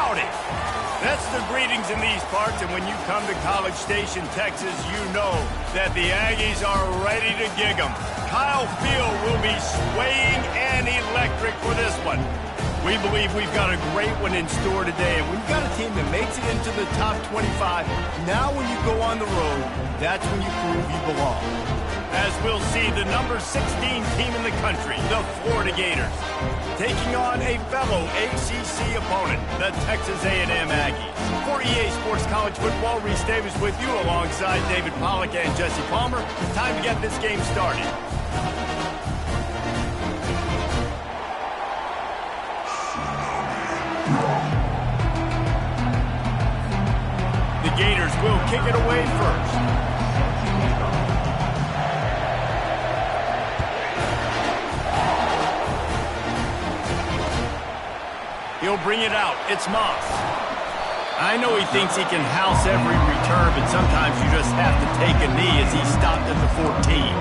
howdy. That's the greetings in these parts, and when you come to College Station, Texas, you know that the Aggies are ready to gig 'em. Kyle Field will be swaying and electric for this one. We believe we've got a great one in store today, and we've got a team that makes it into the top 25. Now when you go on the road, that's when you prove you belong. As we'll see the number 16 team in the country, the Florida Gators, taking on a fellow ACC opponent, the Texas A&M Aggies. For EA Sports College Football, Reese Davis with you alongside David Pollack and Jesse Palmer. Time to get this game started. The Gators will kick it away first. He'll bring it out. It's Myles. I know he thinks he can house every return, but sometimes you just have to take a knee as he stopped at the 14.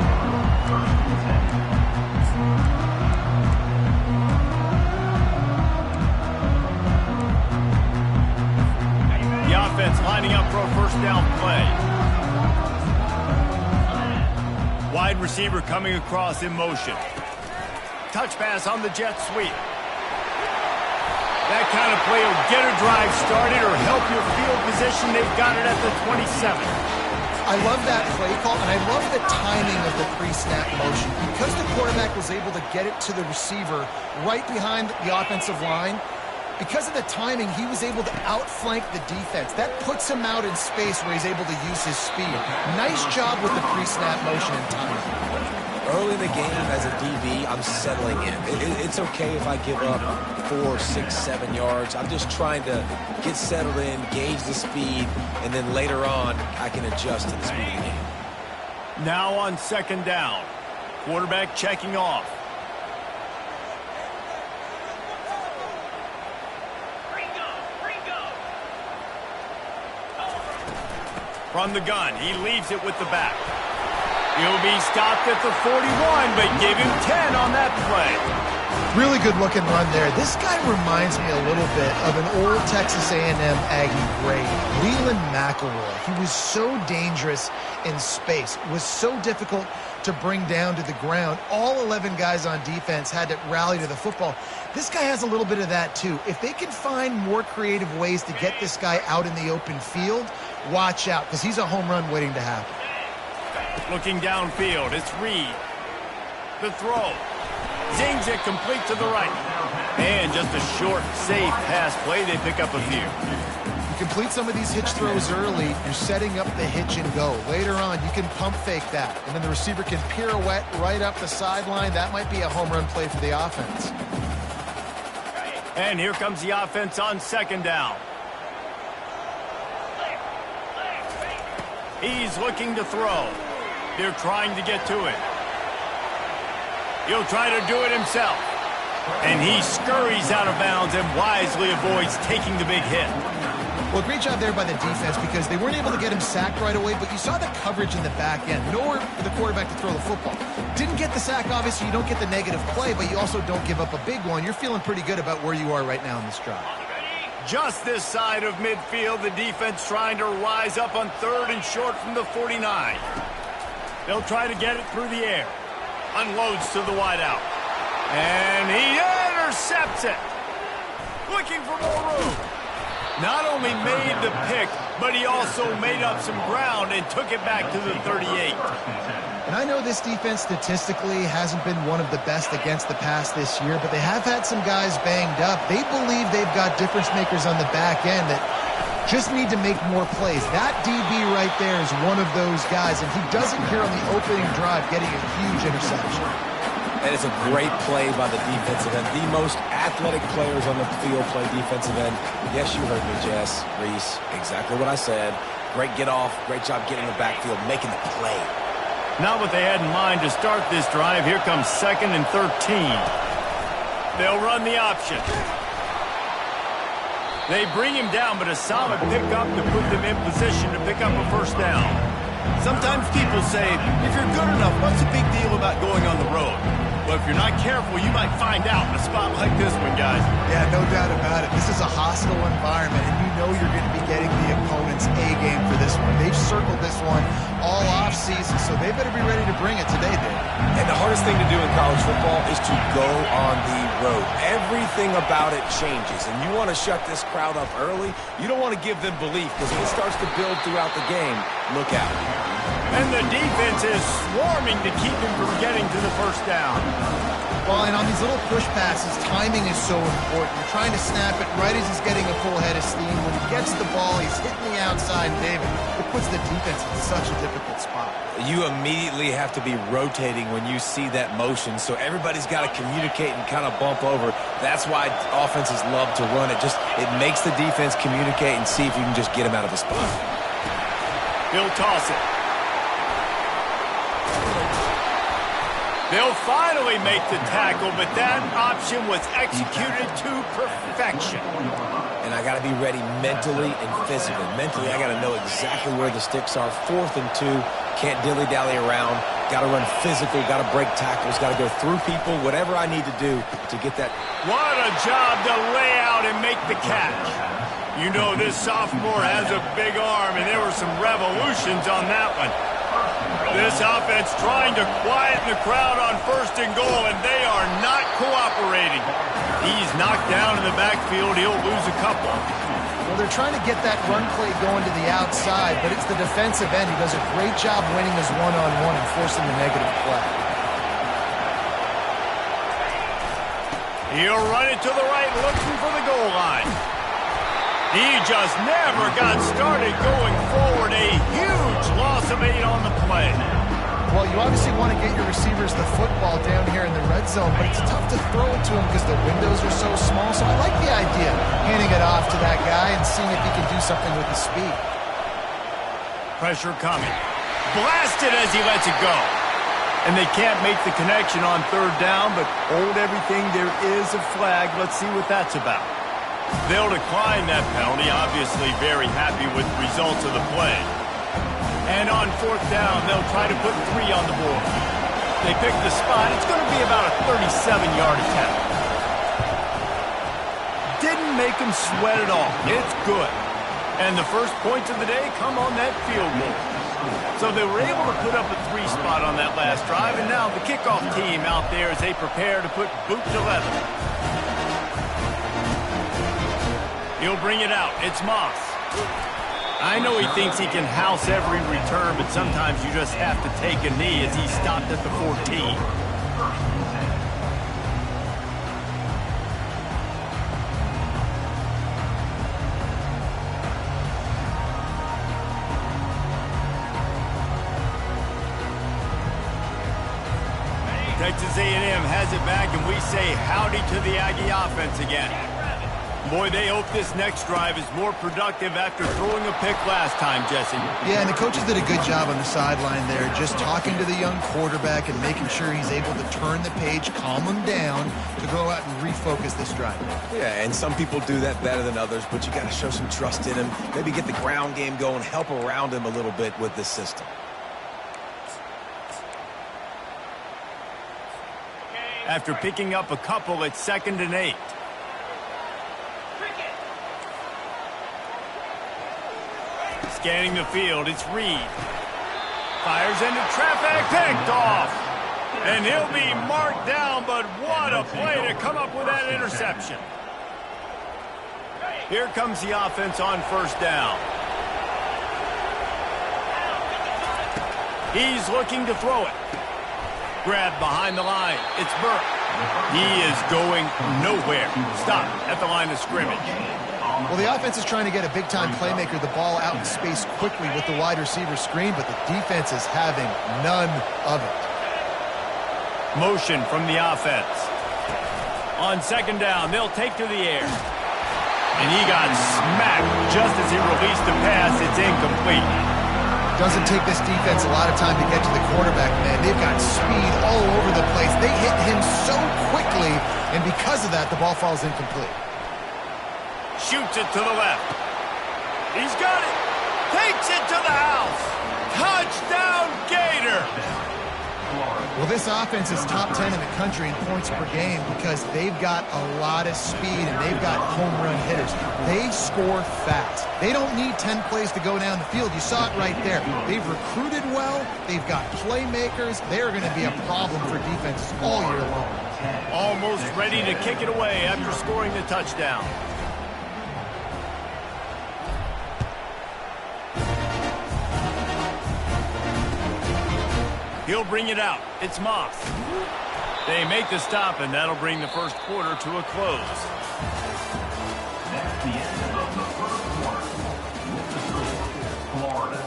The offense lining up for a first down play. Wide receiver coming across in motion. Touch pass on the jet sweep. That kind of play will get a drive started or help your field position. They've got it at the 27. I love that play call, and I love the timing of the pre-snap motion. Because the quarterback was able to get it to the receiver right behind the offensive line, because of the timing, he was able to outflank the defense. That puts him out in space where he's able to use his speed. Nice job with the pre-snap motion and timing. Early in the game, as a DB, I'm settling in. It's okay if I give up 4, 6, 7 yards. I'm just trying to get settled in, gauge the speed, and then later on, I can adjust to the speed of the game. Now on second down. Quarterback checking off. From the gun, he leaves it with the back. He'll be stopped at the 41, but give him 10 on that play. Really good looking run there. This guy reminds me a little bit of an old Texas A&M Aggie great, Leland McElroy. He was so dangerous in space, was so difficult to bring down to the ground. All 11 guys on defense had to rally to the football. This guy has a little bit of that too. If they can find more creative ways to get this guy out in the open field, watch out, because he's a home run waiting to happen. Looking downfield, it's Reed. The throw. Zings it complete to the right. And just a short, safe pass play. They pick up a few. You complete some of these hitch throws early, you're setting up the hitch and go. Later on, you can pump fake that. And then the receiver can pirouette right up the sideline. That might be a home run play for the offense. And here comes the offense on second down. He's looking to throw. They're trying to get to it. He'll try to do it himself. And he scurries out of bounds and wisely avoids taking the big hit. Well, great job there by the defense because they weren't able to get him sacked right away, but you saw the coverage in the back end. Nowhere for the quarterback to throw the football. Didn't get the sack, obviously. You don't get the negative play, but you also don't give up a big one. You're feeling pretty good about where you are right now in this drive. Just this side of midfield, the defense trying to rise up on third and short from the 49. They'll try to get it through the air. Unloads to the wideout. And he intercepts it. Looking for more room. Not only made the pick, but he also made up some ground and took it back to the 38. And I know this defense statistically hasn't been one of the best against the pass this year, but they have had some guys banged up. They believe they've got difference makers on the back end that just need to make more plays. That DB right there is one of those guys, and he does it here on the opening drive, getting a huge interception. And it's a great play by the defensive end. The most athletic players on the field play defensive end. Yes, you heard me, Jess, Reese. Exactly what I said. Great get off. Great job getting in the backfield, making the play. Not what they had in mind to start this drive. Here comes 2nd and 13. They'll run the option. They bring him down, but a solid pickup to put them in position to pick up a first down. Sometimes people say, if you're good enough, what's the big deal about going on the road? Well, if you're not careful, you might find out in a spot like this one, guys. Yeah, no doubt about it. This is a hostile environment, and you know you're going to be getting the opponent's A-game for this one. They've circled this one all off-season, so they better be ready to bring it today, Dave. And the hardest thing to do in college football is to go on the road. Everything about it changes, and you want to shut this crowd up early. You don't want to give them belief, because if it starts to build throughout the game, look out. And the defense is swarming to keep him from getting to the first down. Well, and on these little push passes, timing is so important. You're trying to snap it right as he's getting a full head of steam. When he gets the ball, he's hitting the outside, David. It puts the defense in such a difficult spot. You immediately have to be rotating when you see that motion, so everybody's got to communicate and kind of bump over. That's why offenses love to run it. It makes the defense communicate and see if you can just get him out of a spot. He'll toss it. They'll finally make the tackle, but that option was executed to perfection. And I got to be ready mentally and physically. Mentally, I got to know exactly where the sticks are. 4th and 2, can't dilly-dally around. Got to run physical, got to break tackles, got to go through people, whatever I need to do to get that. What a job to lay out and make the catch. You know this sophomore has a big arm, and there were some revolutions on that one. This offense trying to quieten the crowd on 1st and goal, and they are not cooperating. He's knocked down in the backfield. He'll lose a couple. Well, they're trying to get that run play going to the outside, but it's the defensive end who does a great job winning his one-on-one and forcing the negative play. He'll run it to the right, looking for the goal line. He just never got started going forward. A huge loss of 8 on the play. Well, you obviously want to get your receivers the football down here in the red zone, but it's tough to throw it to him because the windows are so small. So I like the idea, handing it off to that guy and seeing if he can do something with his speed. Pressure coming. Blasted as he lets it go. And they can't make the connection on 3rd down, but hold everything. There is a flag. Let's see what that's about. They'll decline that penalty, obviously very happy with the results of the play. And on 4th down, they'll try to put 3 on the board. They pick the spot. It's going to be about a 37-yard attempt. Didn't make him sweat at all. It's good. And the first points of the day come on that field goal. So they were able to put up a 3 spot on that last drive, and now the kickoff team out there as they prepare to put boot to leather. He'll bring it out. It's Myles. I know he thinks he can house every return, but sometimes you just have to take a knee as he stopped at the 14. Texas A&M has it back, and we say howdy to the Aggie offense again. Boy, they hope this next drive is more productive after throwing a pick last time, Jesse. Yeah, and the coaches did a good job on the sideline there, just talking to the young quarterback and making sure he's able to turn the page, calm him down, to go out and refocus this drive. Yeah, and some people do that better than others, but you got to show some trust in him. Maybe get the ground game going, help around him a little bit with this system. After picking up a couple, it's 2nd and 8. Scanning the field, it's Reed. Fires into traffic, picked off. And he'll be marked down, but what a play to come up with that interception. Here comes the offense on 1st down. He's looking to throw it. Grabbed behind the line. It's Burke. He is going nowhere. Stop at the line of scrimmage. Well, the offense is trying to get a big-time playmaker the ball out in space quickly with the wide receiver screen, but the defense is having none of it. Motion from the offense. On 2nd down, they'll take to the air. And he got smacked just as he released the pass. It's incomplete. Doesn't take this defense a lot of time to get to the quarterback, man. They've got speed all over the place. They hit him so quickly, and because of that, the ball falls incomplete. Shoots it to the left. He's got it. Takes it to the house. Touchdown, Gator. Well, this offense is top 10 in the country in points per game because they've got a lot of speed and they've got home run hitters. They score fast. They don't need 10 plays to go down the field. You saw it right there. They've recruited well. They've got playmakers. They're going to be a problem for defenses all year long. Almost ready to kick it away after scoring the touchdown. He'll bring it out. It's Myles. They make the stop, and that'll bring the first quarter to a close. That's the end of the first quarter. With the score, Florida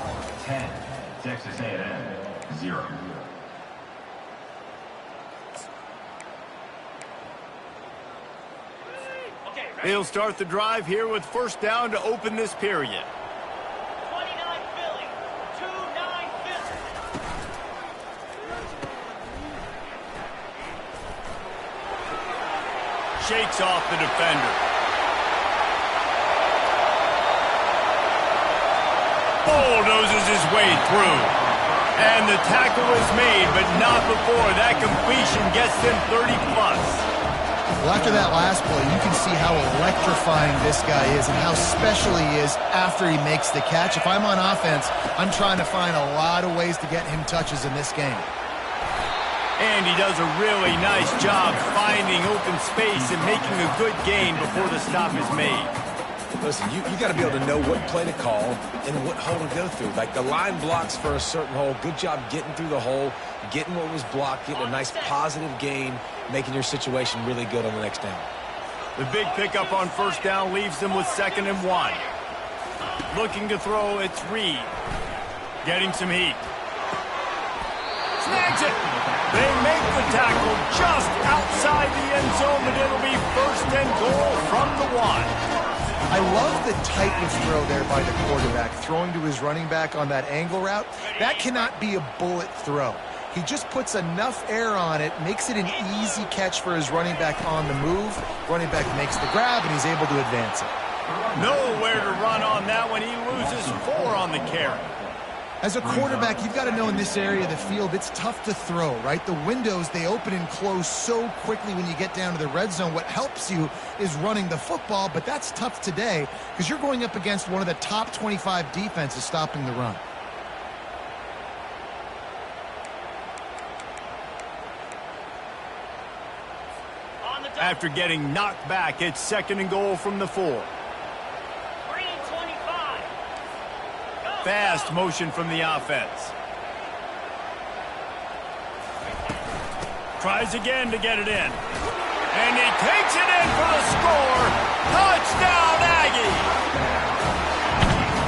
10, Texas A&M 0. They'll start the drive here with first down to open this period. Shakes off the defender. Bulldozes his way through. And the tackle is made, but not before that completion gets them 30-plus. Well, after that last play, you can see how electrifying this guy is and how special he is after he makes the catch. If I'm on offense, I'm trying to find a lot of ways to get him touches in this game. And he does a really nice job finding open space and making a good gain before the stop is made. Listen, you got to be able to know what play to call and what hole to go through. Like the line blocks for a certain hole. Good job getting through the hole, getting what was blocked, getting a nice positive gain, making your situation really good on the next down. The big pickup on first down leaves them with 2nd and 1. Looking to throw, it's Reed. Getting some heat. Snags it. They make the tackle just outside the end zone, but it'll be 1st and goal from the 1. I love the tightness throw there by the quarterback, throwing to his running back on that angle route. That cannot be a bullet throw. He just puts enough air on it, makes it an easy catch for his running back on the move. Running back makes the grab, and he's able to advance it. Nowhere to run on that one. He loses 4 on the carry. As a quarterback, you've got to know in this area of the field, it's tough to throw, right? The windows, they open and close so quickly when you get down to the red zone. What helps you is running the football, but that's tough today because you're going up against one of the top 25 defenses stopping the run. After getting knocked back, it's 2nd and goal from the 4. Fast motion from the offense. Tries again to get it in. And he takes it in for the score. Touchdown, Aggie!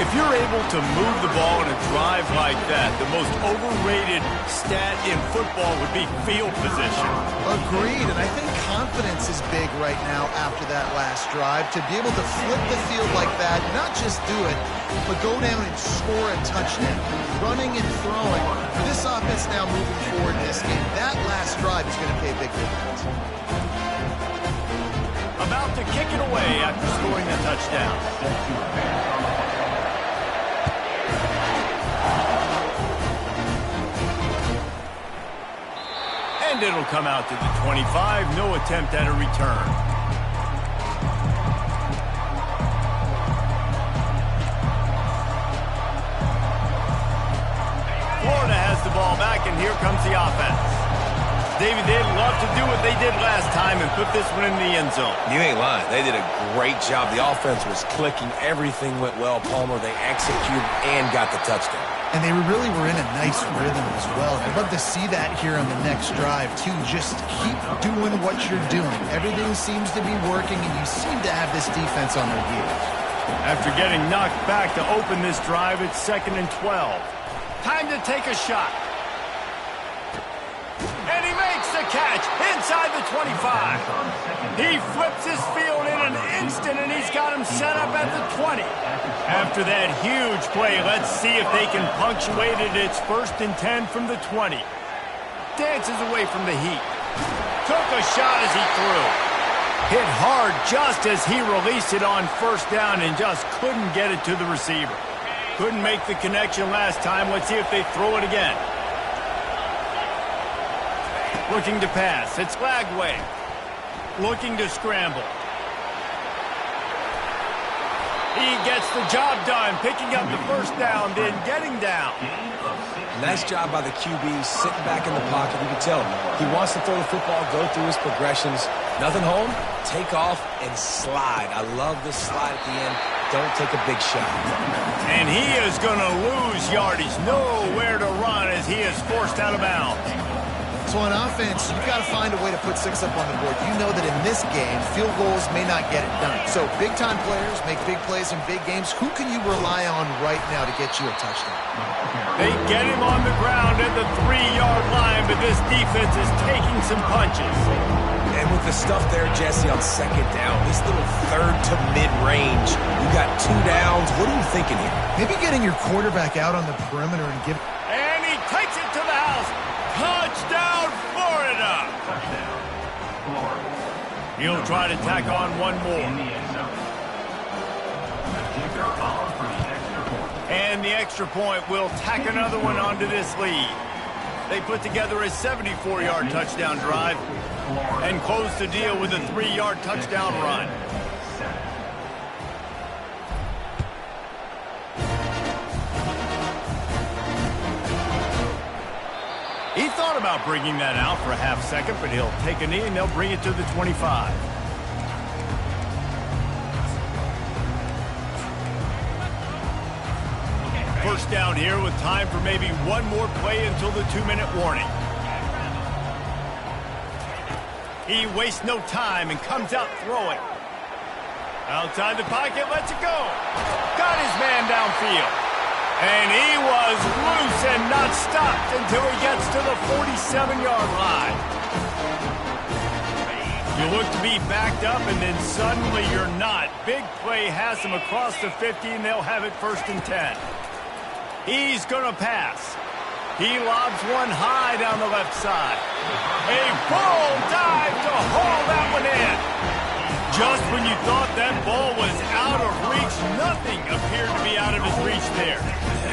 If you're able to move the ball in a drive like that, the most overrated stat in football would be field position. Agreed, and I think confidence is big right now after that last drive. To be able to flip the field like that, not just do it, but go down and score a touchdown. Running and throwing. For this offense now moving forward in this game, that last drive is going to pay big dividends. About to kick it away after scoring the touchdown. And it'll come out to the 25. No attempt at a return. Florida has the ball back, and here comes the offense. David, they'd love to do what they did last time and put this one in the end zone. You ain't lying. They did a great job. The offense was clicking. Everything went well. Palmer, they executed and got the touchdown. And they really were in a nice rhythm as well. I'd love to see that here on the next drive, too. Just keep doing what you're doing. Everything seems to be working, and you seem to have this defense on their heels. After getting knocked back to open this drive, it's 2nd and 12. Time to take a shot. And he makes the catch inside the 25. He flips his field in an instant, and he's got him set up at the 20. After that huge play, let's see if they can punctuate it. It's 1st and 10 from the 20. Dances away from the heat. Took a shot as he threw. Hit hard just as he released it on 1st down and just couldn't get it to the receiver. Couldn't make the connection last time. Let's see if they throw it again. Looking to pass. It's Lagway. Looking to scramble. He gets the job done, picking up the first down, then getting down. Nice job by the QB, sitting back in the pocket. You can tell he wants to throw the football, go through his progressions. Nothing home, take off, and slide. I love this slide at the end. Don't take a big shot. And he is going to lose yardage. Nowhere to run as he is forced out of bounds. So on offense, you've got to find a way to put 6 up on the board. You know that in this game, field goals may not get it done. So big-time players make big plays in big games. Who can you rely on right now to get you a touchdown? They get him on the ground at the 3-yard line, but this defense is taking some punches. And with the stuff there, Jesse, on second down, this little third to mid-range, you got 2 downs. What are you thinking here? Maybe getting your quarterback out on the perimeter and give... And he takes it to the house. Touchdown, Florida! Touchdown, Florida. He'll try to tack on one more. In the end zone. The kicker on for the extra point. And the extra point will tack another one onto this lead. They put together a 74-yard touchdown drive and close the deal with a 3-yard touchdown run. He thought about bringing that out for a half second, but he'll take a knee and they'll bring it to the 25. First down here with time for maybe one more play until the 2-minute warning. He wastes no time and comes out throwing. Outside the pocket, lets it go. Got his man downfield. And he was loose and not stopped until he gets to the 47-yard line. You look to be backed up, and then suddenly you're not. Big play has him across the 50, and they'll have it 1st and 10. He's going to pass. He lobs one high down the left side. A full dive to haul that one in. Just when you thought that ball was out of reach, nothing appeared to be out of his reach there.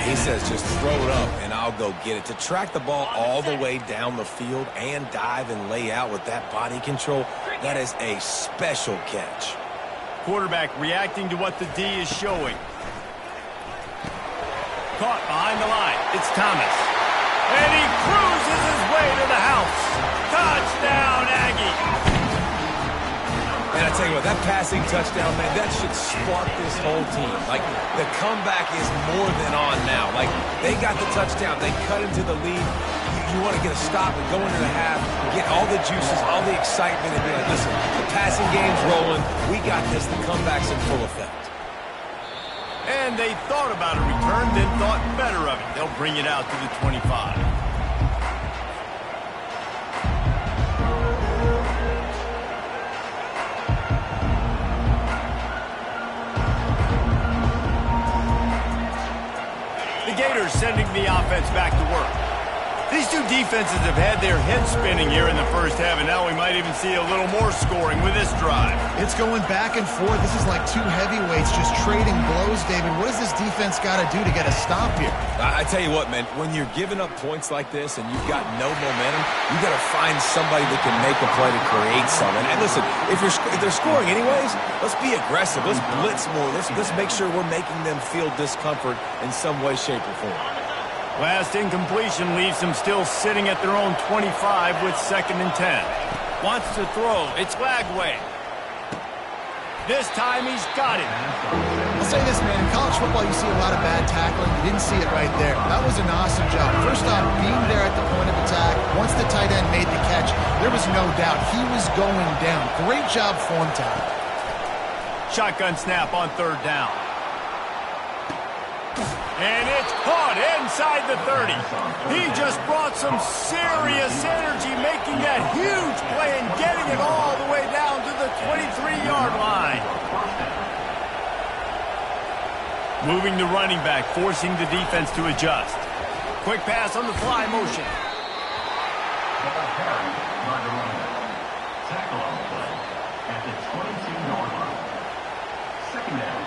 He says just throw it up and I'll go get it. To track the ball all the way down the field and dive and lay out with that body control, that is a special catch. Quarterback reacting to what the D is showing. Caught behind the line. It's Thomas. And he cruises his way to the house. Touchdown, Aggie. And I tell you what, that passing touchdown, man, that should spark this whole team. Like, the comeback is more than on now. Like, they got the touchdown. They cut into the lead. You want to get a stop and go into the half, get all the juices, all the excitement, and be like, listen, the passing game's rolling. We got this. The comeback's in full effect. And they thought about a return, then thought better of it. They'll bring it out to the 25. The Gators sending the offense back to work. These two defenses have had their heads spinning here in the first half, and now we might even see a little more scoring with this drive. It's going back and forth. This is like two heavyweights just trading blows, David. What does this defense got to do to get a stop here? I tell you what, man, when you're giving up points like this and you've got no momentum, you got to find somebody that can make a play to create something. And listen, if they're scoring anyways, let's be aggressive. Let's blitz more. Let's make sure we're making them feel discomfort in some way, shape, or form. Last incompletion leaves them still sitting at their own 25 with 2nd and 10. Wants to throw. It's Lagway. This time he's got it. I'll say this, man. In college football, you see a lot of bad tackling. You didn't see it right there. That was an awesome job. First off, being there at the point of attack. Once the tight end made the catch, there was no doubt he was going down. Great job form time. Shotgun snap on 3rd down. And it's caught inside the 30. He just brought some serious energy, making that huge play and getting it all the way down to the 23-yard line. Moving the running back, forcing the defense to adjust. Quick pass on the fly motion. Ball carried by the running back. Tackle on the play at the 22-yard line. 2nd down.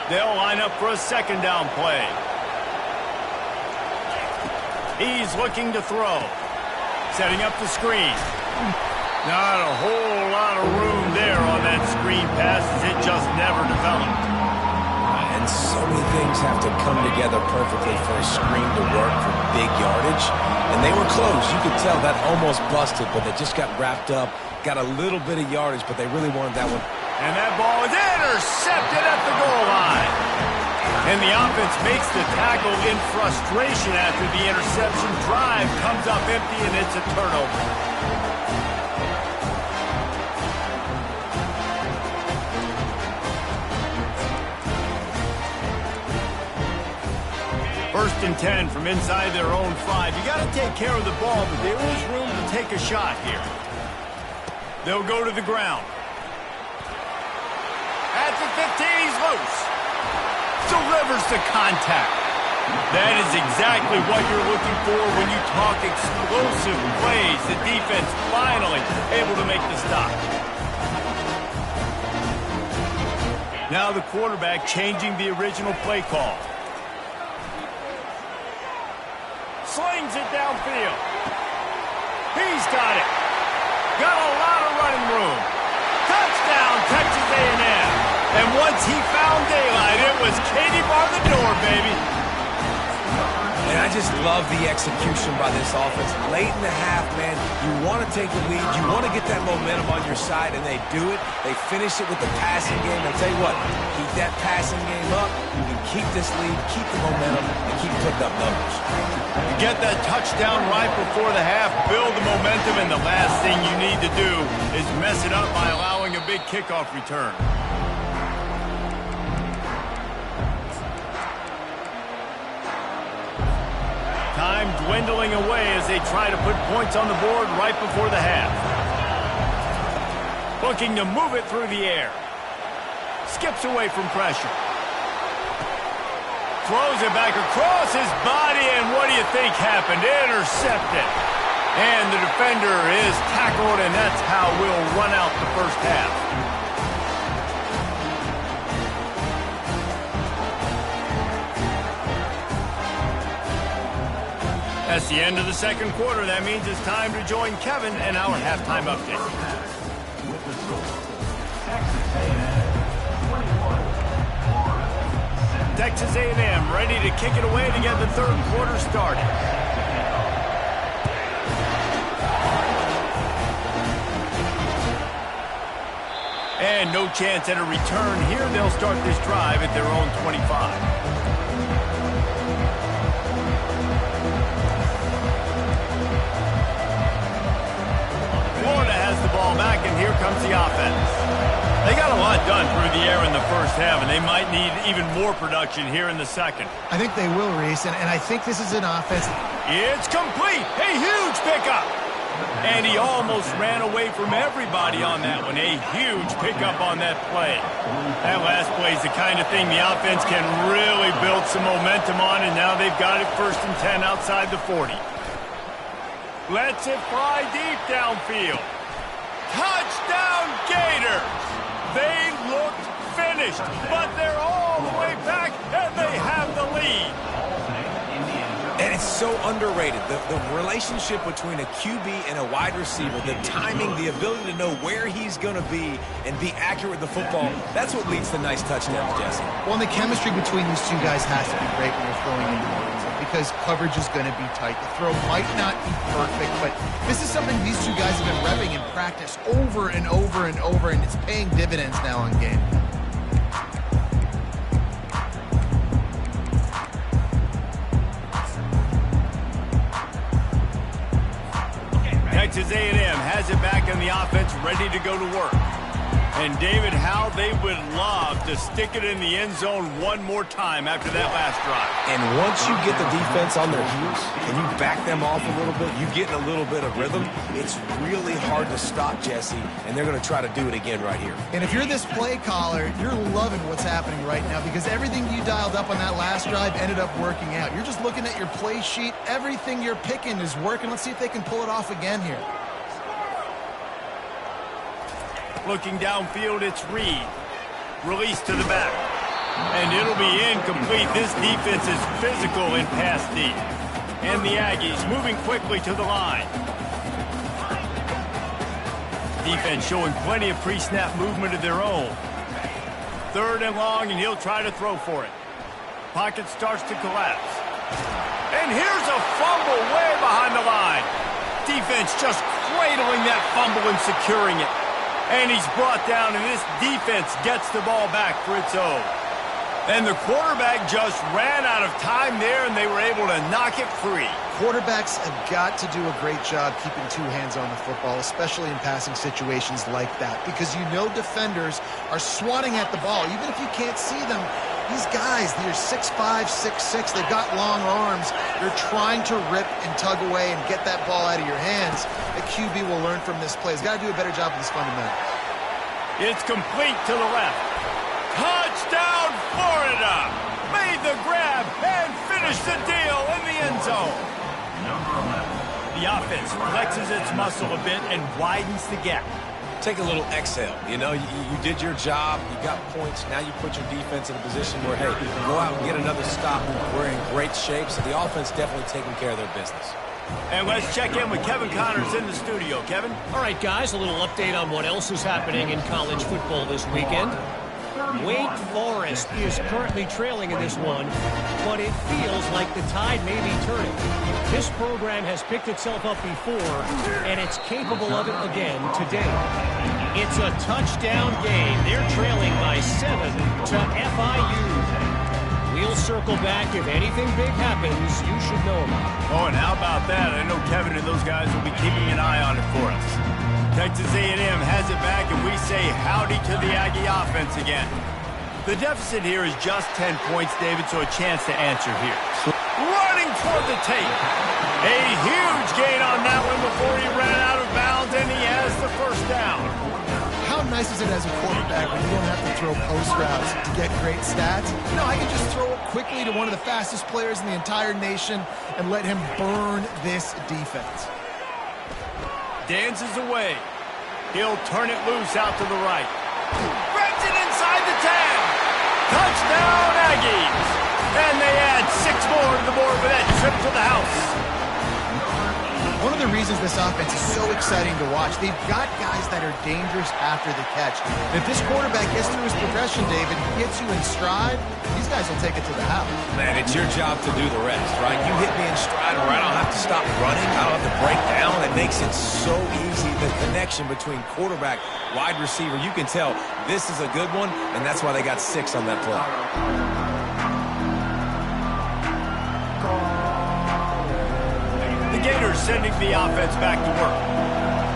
They'll line up for a second down play. He's looking to throw. Setting up the screen. Not a whole lot of room there on that screen pass as it just never developed. And so many things have to come together perfectly for a screen to work for big yardage. And they were close. You could tell that almost busted, but they just got wrapped up, got a little bit of yardage, but they really wanted that one. And that ball is intercepted at the goal line. And the offense makes the tackle in frustration after the interception. Drive comes up empty, and it's a turnover. First and 10 from inside their own 5. You got to take care of the ball, but there is room to take a shot here. They'll go to the ground. At the 15, he's loose. Delivers the contact. That is exactly what you're looking for when you talk explosive plays. The defense finally able to make the stop. Now the quarterback changing the original play call. Slings it downfield. He's got it. Got a lot of running room. Touchdown, Texas A&M. And once he found daylight, it was Katie bar the door, baby. And I just love the execution by this offense. Late in the half, man, you want to take the lead. You want to get that momentum on your side, and they do it. They finish it with the passing game. I'll tell you what, keep that passing game up. You can keep this lead, keep the momentum, and keep putting up numbers. You get that touchdown right before the half, build the momentum, and the last thing you need to do is mess it up by allowing a big kickoff return. Time dwindling away as they try to put points on the board right before the half. Looking to move it through the air. Skips away from pressure. Throws it back across his body, and what do you think happened? Intercepted. And the defender is tackled, and that's how we'll run out the first half. That's the end of the second quarter. That means it's time to join Kevin and our halftime update. With the score, Texas A&M 21, Florida 7. Texas A&M ready to kick it away to get the third quarter started. And no chance at a return here. They'll start this drive at their own 25. Florida has the ball back, and here comes the offense. They got a lot done through the air in the first half, and they might need even more production here in the second. I think they will, Reese, and I think this is an offense. It's complete. A huge pickup. And he almost ran away from everybody on that one. A huge pickup on that play. That last play is the kind of thing the offense can really build some momentum on, and now they've got it first and 10 outside the 40. Lets it fly deep downfield. Touchdown Gators! They looked finished, but they're all the way back, and they have the lead. And it's so underrated. The relationship between a QB and a wide receiver, the timing, the ability to know where he's going to be and be accurate with the football, that's what leads to nice touchdowns, Jesse. Well, and the chemistry between these two guys has to be great when you're throwing in yards because coverage is going to be tight. The throw might not be perfect, but this is something these two guys have been repping in practice over and over and over, and it's paying dividends now in game. Texas A&M has it back in the offense, ready to go to work. And David, how they would love to stick it in the end zone one more time after that last drive. And once you get the defense on their heels and you back them off a little bit, you get in a little bit of rhythm, it's really hard to stop, Jesse, and they're going to try to do it again right here. And if you're this play caller, you're loving what's happening right now because everything you dialed up on that last drive ended up working out. You're just looking at your play sheet. Everything you're picking is working. Let's see if they can pull it off again here. Looking downfield, it's Reed. Release to the back. And it'll be incomplete. This defense is physical in pass deep. And the Aggies moving quickly to the line. Defense showing plenty of pre-snap movement of their own. 3rd and long, and he'll try to throw for it. Pocket starts to collapse. And here's a fumble way behind the line. Defense just cradling that fumble and securing it. And he's brought down, and this defense gets the ball back for its own. And the quarterback just ran out of time there, and they were able to knock it free. Quarterbacks have got to do a great job keeping 2 hands on the football, especially in passing situations like that, because you know defenders are swatting at the ball. Even if you can't see them, these guys, they're 6'5", 6'6", they've got long arms. They're trying to rip and tug away and get that ball out of your hands. The QB will learn from this play. He's got to do a better job with his fundamentals. It's complete to the left. Touchdown, Florida! Made the grab and finished the deal in the end zone. The offense flexes its muscle a bit and widens the gap. Take a little exhale. You know, you did your job. You got points. Now you put your defense in a position where, hey, go out and get another stop. We're in great shape, so the offense definitely taking care of their business. And let's check in with Kevin Connors in the studio. Kevin? All right, guys, a little update on what else is happening in college football this weekend. Wake Forest is currently trailing in this one, but it feels like the tide may be turning. This program has picked itself up before, and it's capable of it again today. It's a touchdown game. They're trailing by 7 to FIU. We'll circle back. If anything big happens, you should know about it. Oh, and how about that? I know Kevin and those guys will be keeping an eye on it for us. Texas A&M has it back, and we say howdy to the Aggie offense again. The deficit here is just 10 points, David, so a chance to answer here. Running toward the tape. A huge gain on that one before he ran out of bounds, and he has the first down. How nice is it as a quarterback when you don't have to throw post routes to get great stats? No, I can just throw it quickly to one of the fastest players in the entire nation and let him burn this defense. Dances away. He'll turn it loose out to the right. Grabs it inside the 10. Touchdown, Aggies. And they add 6 more to the board with that trip to the house. One of the reasons this offense is so exciting to watch, they've got guys that are dangerous after the catch. And if this quarterback gets through his progression, David, he gets you in stride, these guys will take it to the house. Man, it's your job to do the rest, right? You hit me in stride where I don't have to stop running. I don't have to break down. It makes it so easy. The connection between quarterback, wide receiver, you can tell this is a good one, and that's why they got 6 on that play. The Gators sending the offense back to work.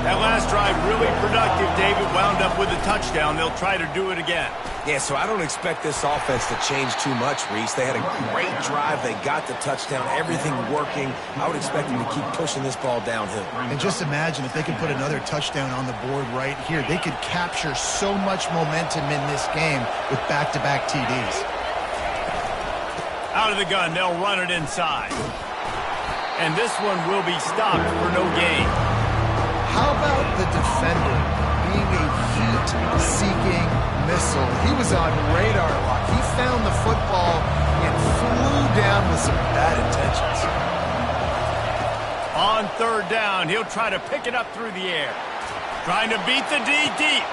That last drive really productive. David wound up with a touchdown. They'll try to do it again. Yeah, so I don't expect this offense to change too much, Reese. They had a great drive. They got the touchdown. Everything working. I would expect them to keep pushing this ball downhill. And just imagine if they can put another touchdown on the board right here. They could capture so much momentum in this game with back-to-back TDs. Out of the gun, they'll run it inside. And this one will be stopped for no gain. How about the defender being a heat-seeking missile? He was on radar lock. He found the football and flew down with some bad intentions. On 3rd down, he'll try to pick it up through the air. Trying to beat the D deep.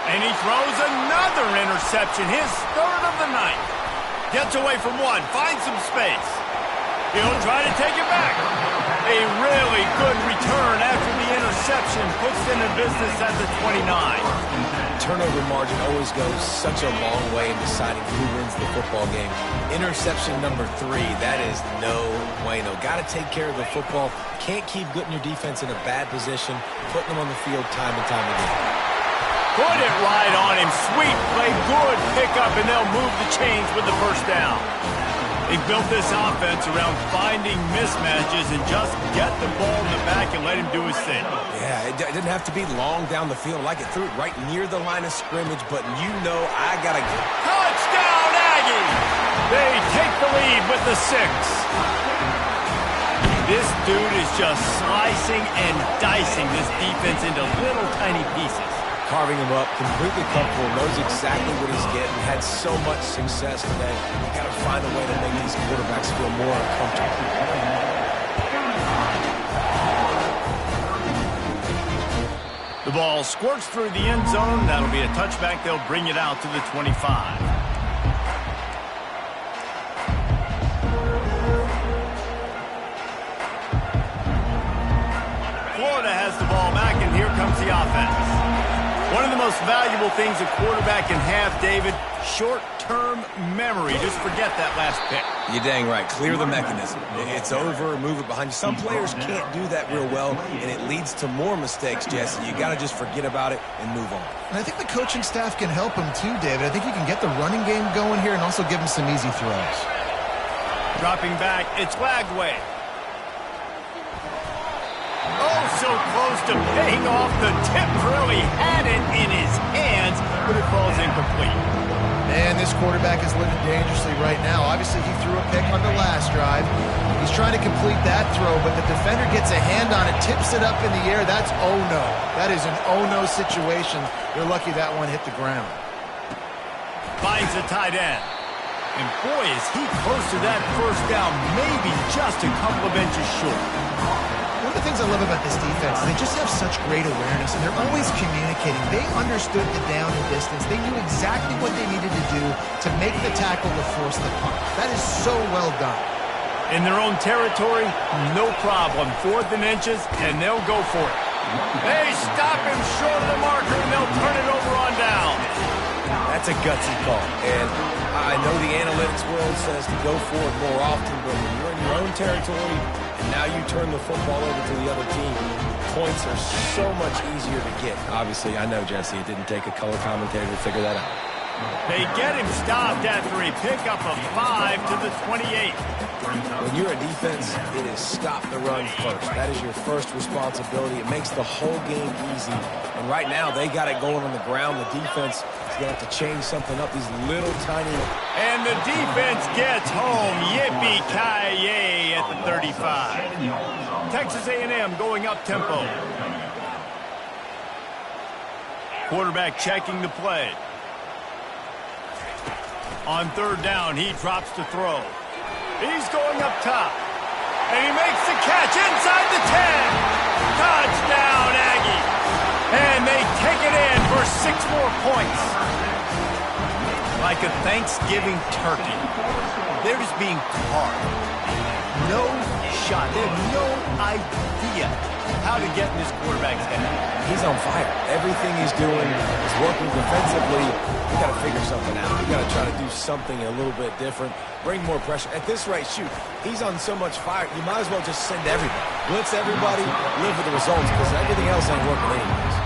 And he throws another interception, his 3rd of the night. Gets away from one, finds some space. He'll try to take it back. A really good return after the interception puts them in business at the 29. Turnover margin always goes such a long way in deciding who wins the football game. Interception number 3, that is no bueno. Got to take care of the football. Can't keep putting your defense in a bad position, putting them on the field time and time again. Put it right on him. Sweet play, good pickup, and they'll move the chains with the first down. They built this offense around finding mismatches and just get the ball in the back and let him do his thing. Yeah, it didn't have to be long down the field. Like it threw it right near the line of scrimmage, but you know I got to get... Touchdown, Aggie! They take the lead with the 6. This dude is just slicing and dicing this defense into little tiny pieces. carving him up, completely comfortable, knows exactly what he's getting, had so much success today. Got to find a way to make these quarterbacks feel more uncomfortable. The ball squirts through the end zone. That'll be a touchback. They'll bring it out to the 25. Florida has the ball back, and here comes the offense. One of the most valuable things a quarterback can have, David, short-term memory. Just forget that last pick. You're dang right. Clear the mechanism. It's over, move it behind you. Some players can't do that real well, and it leads to more mistakes, Jesse. You got to just forget about it and move on. And I think the coaching staff can help him too, David. I think you can get the running game going here and also give him some easy throws. Dropping back, it's Lagway. Oh, so close to paying off. The tip really had it in his hands, but it falls incomplete. Man, this quarterback is living dangerously right now. Obviously, he threw a pick on the last drive. He's trying to complete that throw, but the defender gets a hand on it, tips it up in the air. That's oh-no. That is an oh-no situation. They're lucky that one hit the ground. Finds the tight end. And boy, is he close to that first down, maybe just a couple of inches short. One of the things I love about this defense is they just have such great awareness, and they're always communicating. They understood the down and distance. They knew exactly what they needed to do to make the tackle to force the punt. That is so well done. In their own territory, no problem. 4th and inches, and they'll go for it. They stop him short of the marker, and they'll turn it over on down. That's a gutsy call, and I know the analytics world says to go for it more often, but when you're in your own territory, and now you turn the football over to the other team, points are so much easier to get. Obviously, I know, Jesse, it didn't take a color commentator to figure that out. They get him stopped after a pickup of 5 to the 28. When you're a defense, it is stop the run first. That is your first responsibility. It makes the whole game easy. And right now, they got it going on the ground. The defense is going to have to change something up. These little tiny... And the defense gets home. Yippee-ki-yay at the 35. Texas A&M going up-tempo. Quarterback checking the play. On 3rd down, he drops to throw. He's going up top. And he makes the catch inside the 10. Touchdown, Aggie. And they take it in for 6 more points. Like a Thanksgiving turkey. They're just being carved. No shot. They have no idea how to get in this quarterback's head. He's on fire. Everything he's doing is working defensively. We got to figure something out. We got to try to do something a little bit different. Bring more pressure. At this rate, shoot, he's on so much fire, you might as well just send everybody. Blitz everybody, live with the results, because everything else ain't working anyways.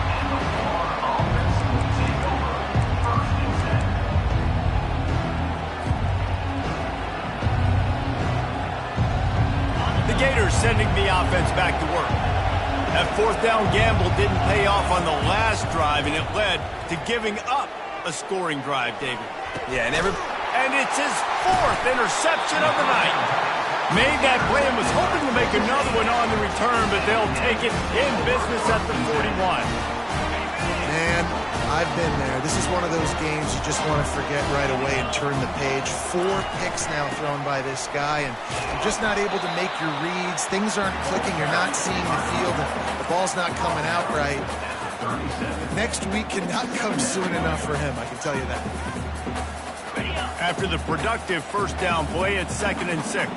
The Gators sending the offense back to work. That 4th down gamble didn't pay off on the last drive, and it led to giving up a scoring drive, David. Yeah, and it's his 4th interception of the night. Made that play and was hoping to make another one on the return, but they'll take it in business at the 41. Man, I've been there. This is one of those games you just want to forget right away and turn the page. 4 picks now thrown by this guy, and you're just not able to make your reads. Things aren't clicking. You're not seeing the field, and the ball's not coming out right. Next week cannot come soon enough for him, I can tell you that. After the productive 1st down play, it's 2nd and 6.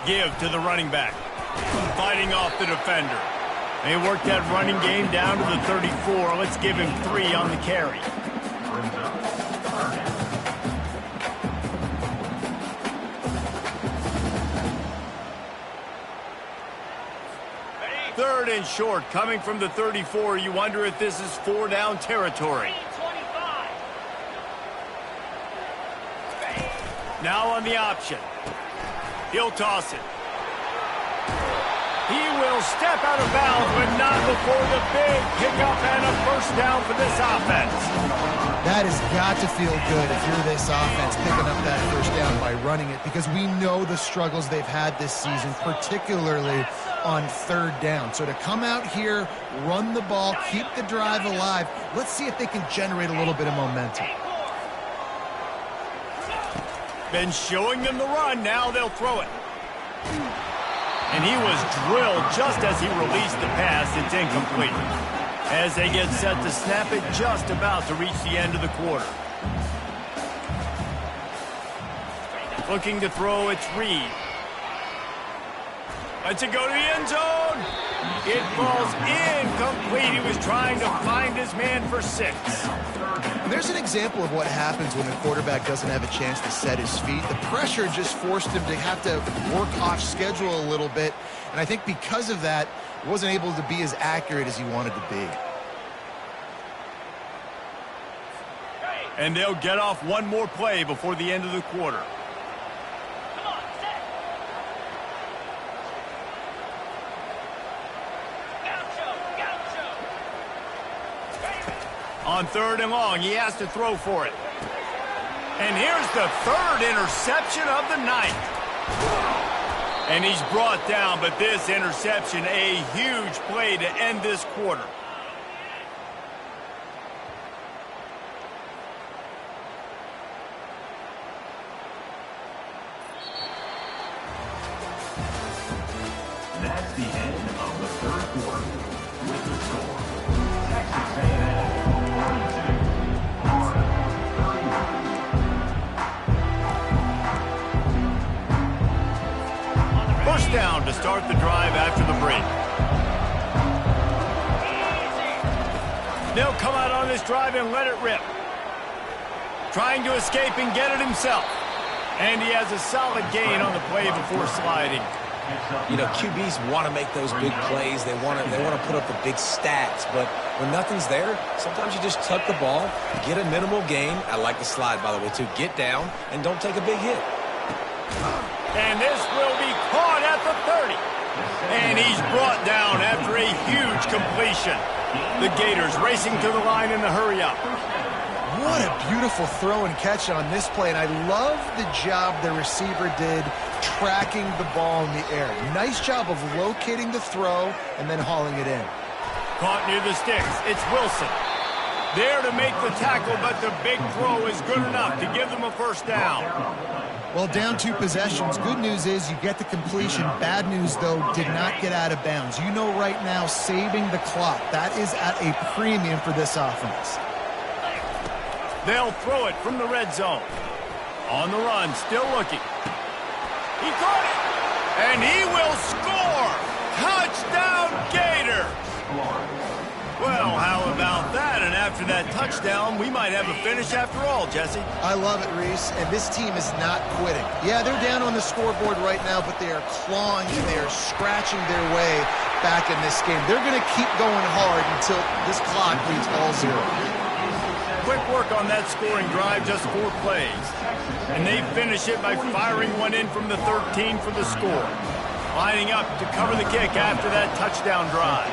Give to the running back. Fighting off the defender. They worked that running game down to the 34. Let's give him 3 on the carry. Third and short, coming from the 34. You wonder if this is 4-down territory. Now on the option. He'll toss it. He will He'll step out of bounds, but not before the big pickup and a first down for this offense. That has got to feel good if you're this offense picking up that first down by running it, because we know the struggles they've had this season, particularly on third down. So to come out here, run the ball, keep the drive alive, let's see if they can generate a little bit of momentum. Been showing them the run, now they'll throw it. And he was drilled just as he released the pass. It's incomplete. As they get set to snap it, just about to reach the end of the quarter. Looking to throw, it's Reed. Lets it go to the end zone. It falls incomplete. He was trying to find his man for 6. And there's an example of what happens when the quarterback doesn't have a chance to set his feet. The pressure just forced him to have to work off schedule a little bit. And I think because of that, he wasn't able to be as accurate as he wanted to be. And they'll get off one more play before the end of the quarter. On 3rd and long, he has to throw for it. And here's the 3rd interception of the night. And he's brought down, but this interception, a huge play to end this quarter. That's the end of the 3rd quarter. With the score, Texas A&M 42, Florida 31. First down to start the drive after the break. They'll come out on this drive and let it rip. Trying to escape and get it himself. And he has a solid gain on the play before sliding. You know, QBs want to make those big plays. They want to put up the big stats. But when nothing's there, sometimes you just tuck the ball, get a minimal gain. I like the slide, by the way, too. Get down and don't take a big hit. And this will be caught at the 30. And he's brought down after a huge completion. The Gators racing to the line in the hurry-up. What a beautiful throw and catch on this play, and I love the job the receiver did tracking the ball in the air. Nice job of locating the throw and then hauling it in. Caught near the sticks. It's Wilson. There to make the tackle, but the big throw is good enough to give them a first down. Well, down 2 possessions. Good news is you get the completion. Bad news, though, did not get out of bounds. You know right now, saving the clock. That is at a premium for this offense. They'll throw it from the red zone. On the run, still looking. He caught it, and he will score! Touchdown, Gator! Well, how about that? And after that touchdown, we might have a finish after all, Jesse. I love it, Reese, and this team is not quitting. Yeah, they're down on the scoreboard right now, but they are clawing and they are scratching their way back in this game. They're going to keep going hard until this clock reads all 0. Quick work on that scoring drive, just 4 plays. And they finish it by firing one in from the 13 for the score. Lining up to cover the kick after that touchdown drive.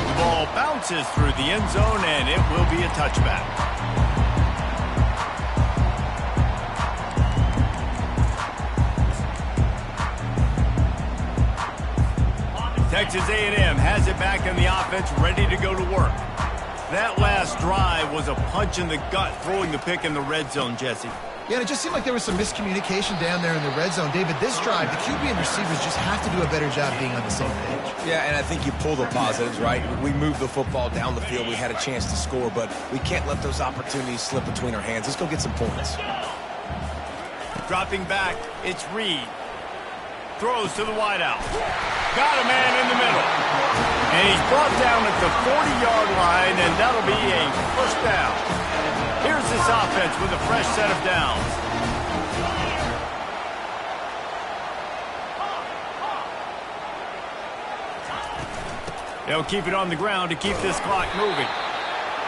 The ball bounces through the end zone, and it will be a touchback. Texas A&M has it back in the offense, ready to go to work. That last drive was a punch in the gut, throwing the pick in the red zone, Jesse. Yeah, and it just seemed like there was some miscommunication down there in the red zone. David, this drive, the QB and receivers just have to do a better job being on the same page. Yeah, and I think you pull the positives, right? We moved the football down the field. We had a chance to score, but we can't let those opportunities slip between our hands. Let's go get some points. Dropping back, it's Reed. Throws to the wideout. Got a man in the middle. And he's brought down at the 40-yard line, and that'll be a first down. Here's this offense with a fresh set of downs. They'll keep it on the ground to keep this clock moving.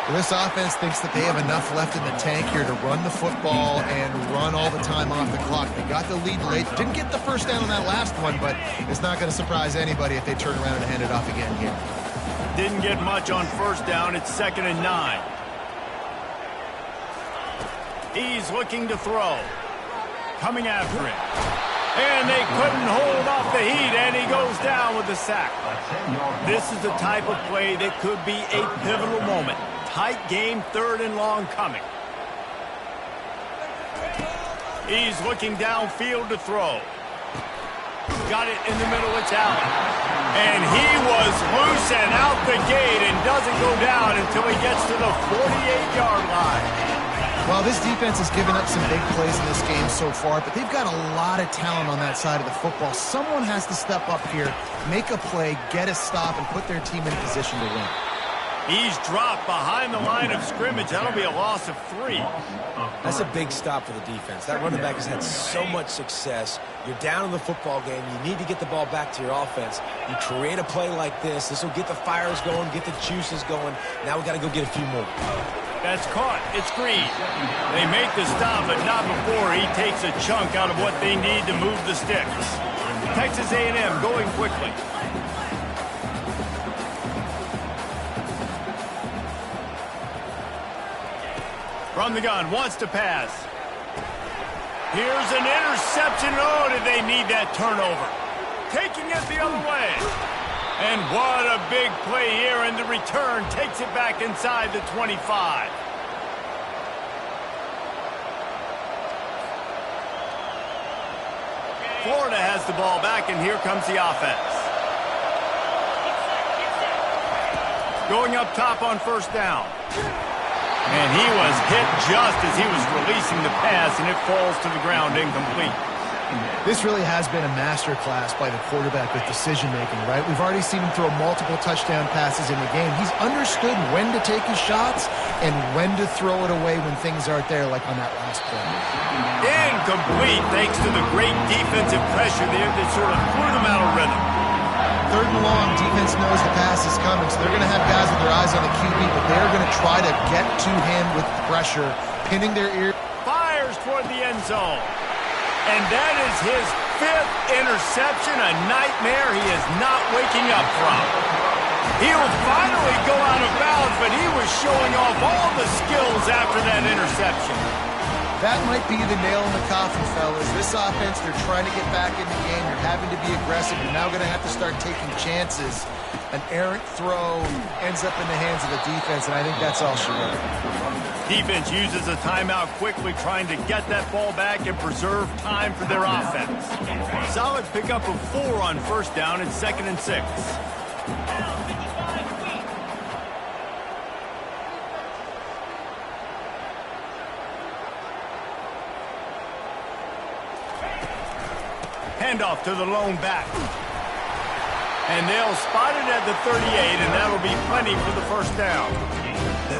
Well, this offense thinks that they have enough left in the tank here to run the football and run all the time off the clock. They got the lead late. Didn't get the first down on that last one, but it's not going to surprise anybody if they turn around and hand it off again here. Didn't get much on first down. It's 2nd and 9. He's looking to throw. Coming after him. And they couldn't hold off the heat, and he goes down with the sack. This is the type of play that could be a pivotal moment. Tight game, 3rd and long coming. He's looking downfield to throw. Got it in the middle, it's Allen. And he was loose and out the gate and doesn't go down until he gets to the 48-yard line. Well, this defense has given up some big plays in this game so far, but they've got a lot of talent on that side of the football. Someone has to step up here, make a play, get a stop, and put their team in position to win. He's dropped behind the line of scrimmage. That'll be a loss of 3. That's a big stop for the defense. That running back has had so much success. You're down in the football game. You need to get the ball back to your offense. You create a play like this. This will get the fires going, get the juices going. Now we got to go get a few more. That's caught. It's Green. They make the stop, but not before he takes a chunk out of what they need to move the sticks. Texas A&M going quickly. From the gun, wants to pass. Here's an interception. Oh, did they need that turnover? Taking it the other way. And what a big play here, and the return takes it back inside the 25. Florida has the ball back, and here comes the offense. Going up top on first down. And he was hit just as he was releasing the pass, and it falls to the ground incomplete. This really has been a masterclass by the quarterback with decision-making, right? We've already seen him throw multiple touchdown passes in the game. He's understood when to take his shots and when to throw it away when things aren't there, like on that last play. Incomplete, thanks to the great defensive pressure there that sort of threw them out of rhythm. 3rd and long, defense knows the pass is coming, so they're going to have guys with their eyes on the QB, but they're going to try to get to him with pressure, pinning their ear. Fires toward the end zone. And that is his 5th interception, a nightmare he is not waking up from. He'll finally go out of bounds, but he was showing off all the skills after that interception. That might be the nail in the coffin, fellas. This offense, they're trying to get back in the game. They're having to be aggressive. You're now going to have to start taking chances. An errant throw ends up in the hands of the defense, and I think that's all she wrote. Defense uses a timeout quickly, trying to get that ball back and preserve time for their offense. Solid pickup of 4 on first down. It's 2nd and 6. Handoff to the lone back. And they'll spot it at the 38, and that'll be plenty for the first down.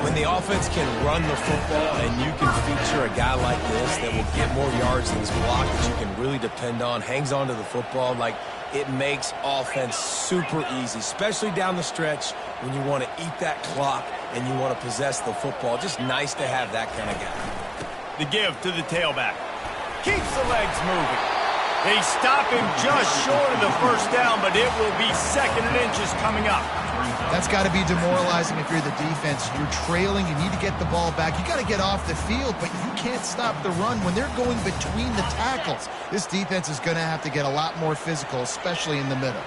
When the offense can run the football and you can feature a guy like this that will get more yards than his block that you can really depend on, hangs on to the football, like it makes offense super easy, especially down the stretch when you want to eat that clock and you want to possess the football. Just nice to have that kind of guy. The give to the tailback. Keeps the legs moving. They stop him just short of the first down, but it will be 2nd and inches coming up. That's got to be demoralizing if you're the defense. You're trailing. You need to get the ball back. You got to get off the field, but you can't stop the run when they're going between the tackles. This defense is going to have to get a lot more physical, especially in the middle.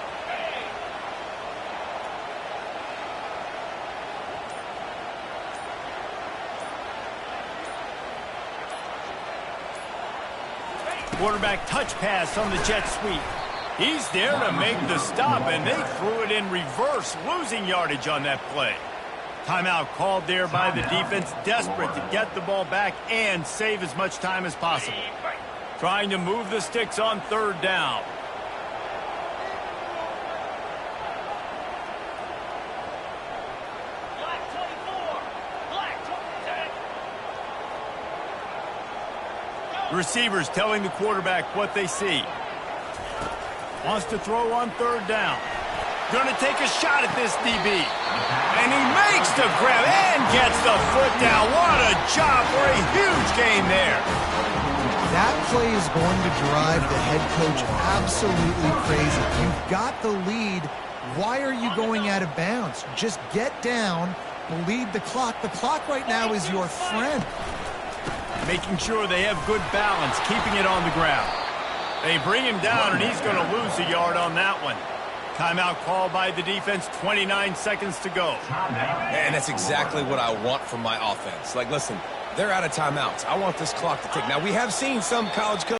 Quarterback touch pass on the jet sweep. He's there to make the stop, and they threw it in reverse, losing yardage on that play. Timeout called there by the defense, desperate to get the ball back and save as much time as possible. Trying to move the sticks on 3rd down. Receivers telling the quarterback what they see. Wants to throw on 3rd down. Gonna take a shot at this DB. And he makes the grab and gets the foot down. What a job for a huge gain there. That play is going to drive the head coach absolutely crazy. You've got the lead. Why are you going out of bounds? Just get down, bleed the clock. The clock right now is your friend. Making sure they have good balance, keeping it on the ground. They bring him down, and he's going to lose a yard on that one. Timeout called by the defense, 29 seconds to go. And that's exactly what I want from my offense. Like, listen, they're out of timeouts. I want this clock to tick. Now, we have seen some college coaches